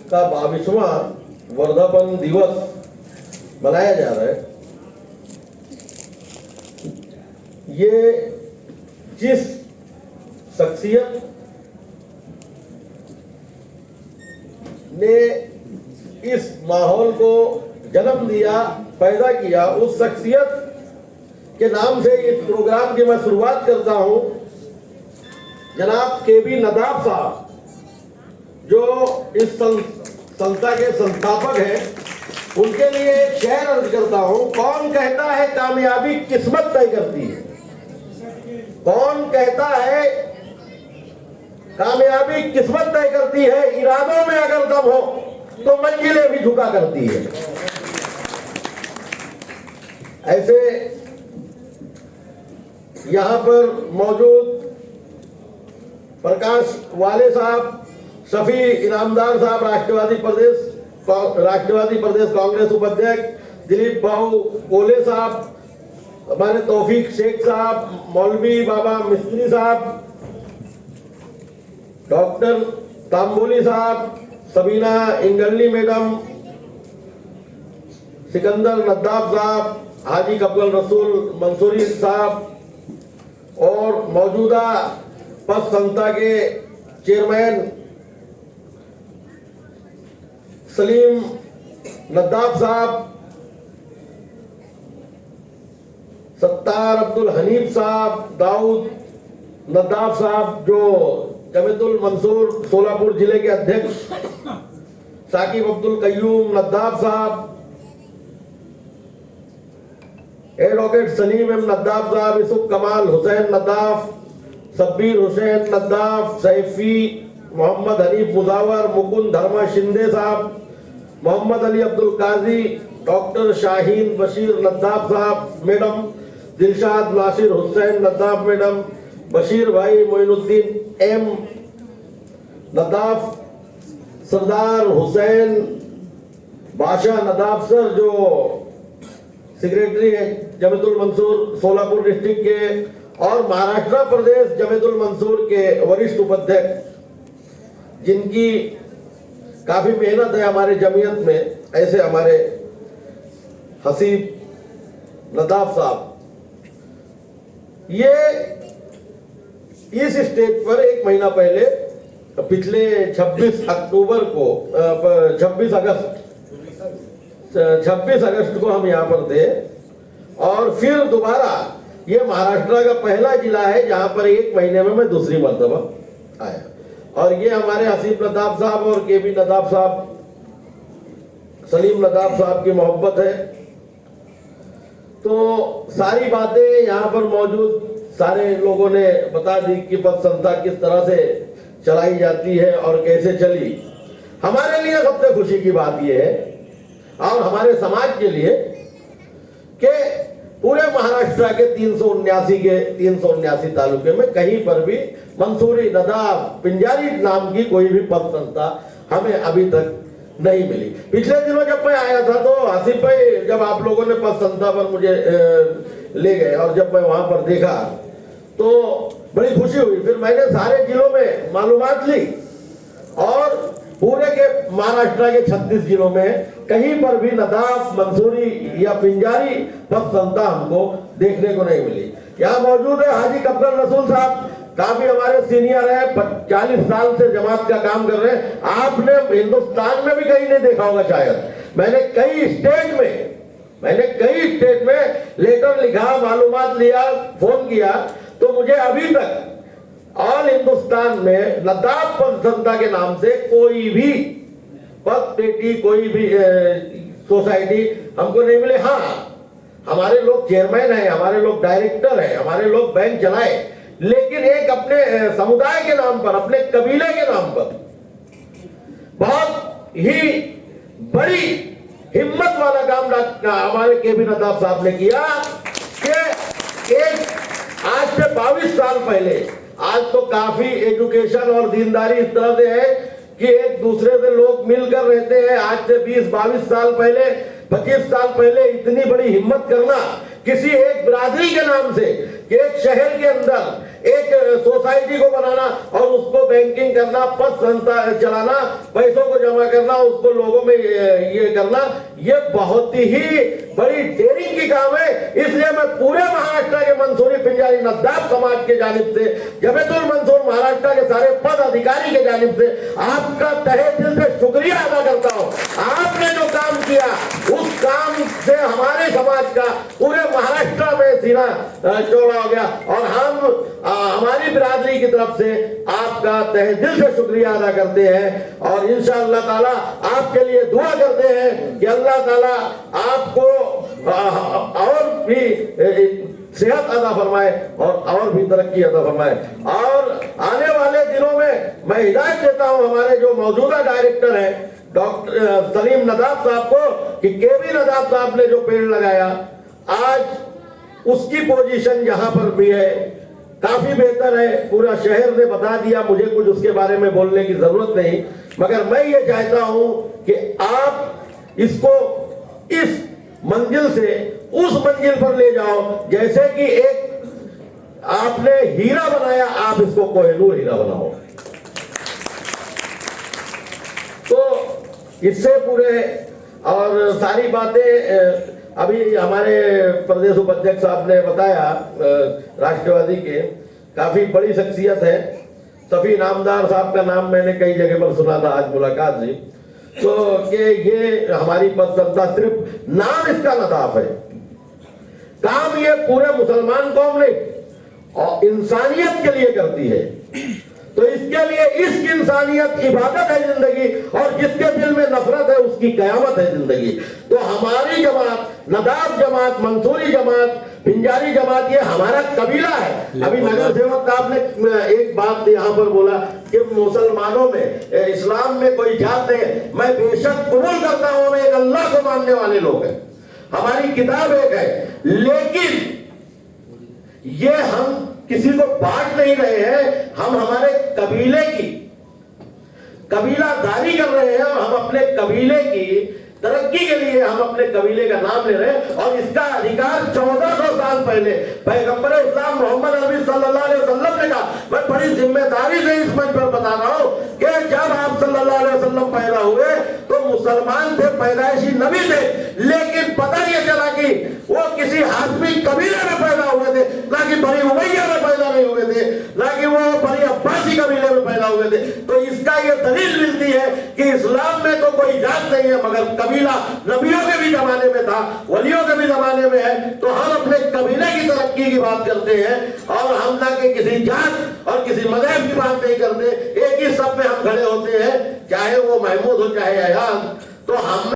का 22वां वर्धापन दिवस मनाया जा रहा है। ये जिस शख्सियत ने इस माहौल को जन्म दिया, पैदा किया, उस शख्सियत के नाम से इस प्रोग्राम की मैं शुरुआत करता हूं। जनाब केबी नदाफ साहब, जो इस संस्था के संस्थापक हैं, उनके लिए एक शेर अर्ज करता हूं। कौन कहता है कामयाबी किस्मत तय करती है? कौन कहता है कामयाबी किस्मत तय करती है? इरादों में अगर दम हो तो मंजिलें भी झुका करती है। ऐसे यहां पर मौजूद प्रकाश वाले साहब, शफी इनामदार साहब, राष्ट्रवादी प्रदेश कांग्रेस उपाध्यक्ष, दिलीप बाबू कोले साहब, हमारे तौफीक शेख साहब, मौलवी बाबा मिस्त्री साहब, डॉक्टर तांबोली साहब, सबीना इंगल्ली मैडम, सिकंदर नद्दाफ साहब, हाजी कब्बल रसूल मंसूरी साहब और मौजूदा पथ संस्था के चेयरमैन सलीम नद्दाफ साहब, सत्तार अब्दुल हनीफ साहब, दाऊद नद्दाफ साहब जो जमीयतुल मंसूर सोलापुर जिले के अध्यक्ष, साकिब अब्दुल कयूम नद्दाफ साहब, एडवोकेट सलीम एम नद्दाफ साहब, यूसुफ कमाल हुसैन नद्दाफ, सब्बीर हुसैन नद्दाफ, सैफी मोहम्मद हनीफ मुजावर, मुकुंद धर्मा शिंदे साहब, मोहम्मद अली अब्दुल काजी, डॉक्टर शाहीन बशीर नद्दाफ साहब मैडम, दिलशाद नासिर हुसैन नद्दाफ मैडम, बशीर भाई मोइनुद्दीन एम नद्दाफ, सरदार हुसैन बादशाह नद्दाफ सर जो सेक्रेटरी है जमीयतुल मंसूर सोलापुर डिस्ट्रिक्ट के, और महाराष्ट्र प्रदेश जमीयतुल मंसूर के वरिष्ठ उपाध्यक्ष, जिनकी काफी मेहनत है हमारे जमीयत में, ऐसे हमारे हसीब नदाफ साहब। ये इस स्टेज पर एक महीना पहले पिछले 26 अक्टूबर को 26 अगस्त को हम यहाँ पर थे, और फिर दोबारा ये महाराष्ट्र का पहला जिला है जहां पर एक महीने में मैं दूसरी मर्तबा आया। और ये हमारे हसीब नदाफ साहब और केबी नदाफ साहब, सलीम नदाफ साहब की मोहब्बत है। तो सारी बातें यहाँ पर मौजूद सारे लोगों ने बता दी कि पथ संस्था किस तरह से चलाई जाती है और कैसे चली। हमारे लिए सबसे खुशी की बात यह है और हमारे समाज के लिए कि पूरे महाराष्ट्र के 379 तालुके में कहीं पर भी मंसूरी, नदाफ, पिंजारी नाम की कोई भी पथ संस्था हमें अभी तक नहीं मिली। पिछले दिनों जब मैं आया था तो आसिफ भाई, जब आप लोगों ने पथ संस्था पर मुझे ले गए और जब मैं वहां पर देखा तो बड़ी खुशी हुई। फिर मैंने सारे जिलों में मालूमात ली और पूरे के महाराष्ट्र के 36 जिलों में कहीं पर भी नदाफ, मंसूरी या पिंजारी पथ संस्था हमको देखने को नहीं मिली। यहाँ मौजूद है हाजी कब्बल रसूल साहब, काफी हमारे सीनियर है, 40 साल से जमात का काम कर रहे हैं। आपने हिंदुस्तान में भी कहीं नहीं देखा होगा शायद। मैंने कई स्टेट में लेटर लिखा, मालूमात लिया, फोन किया, तो मुझे अभी तक ऑल हिंदुस्तान में नदाफ पथ संस्था के नाम से कोई भी पथ पेटी, कोई भी सोसाइटी हमको नहीं मिले। हाँ, हमारे लोग चेयरमैन हैं, हमारे लोग डायरेक्टर हैं, हमारे लोग बैंक चलाए, लेकिन एक अपने समुदाय के नाम पर, अपने कबीले के नाम पर बहुत ही बड़ी हिम्मत वाला काम हमारे केबी नदाफ साहब ने किया कि एक आज से 22 साल पहले, आज तो काफी एजुकेशन और दीनदारी इस तरह से है कि एक दूसरे से लोग मिलकर रहते हैं। आज से 20-22 साल पहले, 25 साल पहले इतनी बड़ी हिम्मत करना किसी एक बिरादरी के नाम से कि एक शहर के अंदर एक सोसाइटी को बनाना और उसको बैंकिंग करना, पद संस्था चलाना, पैसों को जमा करना, उसको लोगों में ये करना, ये बहुत ही बड़ी डेयरिंग की काम है। इसलिए मैं पूरे महाराष्ट्र के मंसूरी पिंजारी नदाफ समाज के जानिब से, जबेतुल मंसूर महाराष्ट्र के सारे पद अधिकारी के जानिब से आपका तहे दिल से शुक्रिया अदा करता हूं। आपने जो काम किया उस काम से हमारे समाज का पूरे महाराष्ट्र में सीना चौड़ा हो गया और हम हमारी बिरादरी की तरफ से आपका तहे दिल से शुक्रिया अदा करते हैं और इंशाअल्लाह ताला आपके लिए दुआ करते हैं कि अल्लाह ताला आपको और भी सेहत अदा फरमाए और भी तरक्की अदा फरमाए। और आने वाले दिनों में मैं हिदायत देता हूं हमारे जो मौजूदा डायरेक्टर हैं डॉक्टर सलीम नदाफ साहब को कि केबी नदाफ साहब ने जो पेड़ लगाया, आज उसकी पोजीशन जहां पर भी है काफी बेहतर है। पूरा शहर ने बता दिया, मुझे कुछ उसके बारे में बोलने की जरूरत नहीं, मगर मैं ये चाहता हूं कि आप इसको इस मंजिल से उस मंजिल पर ले जाओ, जैसे कि एक आपने हीरा बनाया, आप इसको कोहिनूर हीरा बनाओ। तो इससे पूरे और सारी बातें अभी हमारे प्रदेश उपाध्यक्ष साहब ने बताया, राष्ट्रवादी के काफी बड़ी शख्सियत है, सफी इनामदार साहब का नाम मैंने कई जगह पर सुना था आज मुलाकात जी, तो कि ये हमारी पद संस्था सिर्फ नाम इसका नदाफ है, काम ये पूरे मुसलमान कौम ने और इंसानियत के लिए करती है। तो इसके लिए इश्क, इंसानियत, इबादत है जिंदगी, और जिसके दिल में नफरत है उसकी कयामत है जिंदगी। तो हमारी जमात, नदाफ जमात, मंसूरी जमात, पिंजारी जमात, ये हमारा कबीला है। अभी नगर सेवक साहब ने एक बात यहाँ पर बोला कि मुसलमानों में, इस्लाम में कोई जात नहीं है। मैं बेशक कबूल करता हूँ, हम एक अल्लाह को मानने वाले लोग हैं, हमारी किताब एक है, लेकिन ये हम किसी को बांट नहीं रहे हैं, हम हमारे कबीले की कबीलादारी कर रहे हैं और हम अपने कबीले की तरक्की के लिए हम अपने कबीले का नाम ले रहे हैं। और इसका अधिकार 1400 साल पहले पैगंबर इस्लाम मोहम्मद अरबी सल्लल्लाहु अलैहि वसल्लम ने कहा। मैं बड़ी जिम्मेदारी से इस मंच पर बता रहा हूं कि जब आप सल्लल्लाहु अलैहि वसल्लम पैदा हुए तो मुसलमान थे, पैदाइशी नबी थे, लेकिन पता ये चला कि वो किसी हाशमी कबीले में पैदा हुए थे, ना कि बनी उमैया में पैदा नहीं हुए थे, ना कि वो बनी अब्बासी कबीले में पैदा हुए थे। तो इसका ये दलील मिलती है कि इस्लाम में तो कोई जात नहीं है, मगर कबीला नबियों के भी जमाने में था, वलियों के भी जमाने में है। तो हम अपने कबीले की तरक्की की बात करते हैं और हम ना कि किसी जात और किसी मजहब की बात नहीं करते। एक ही सब में हम खड़े होते हैं, चाहे वो महमूद हो चाहे अयान। तो हम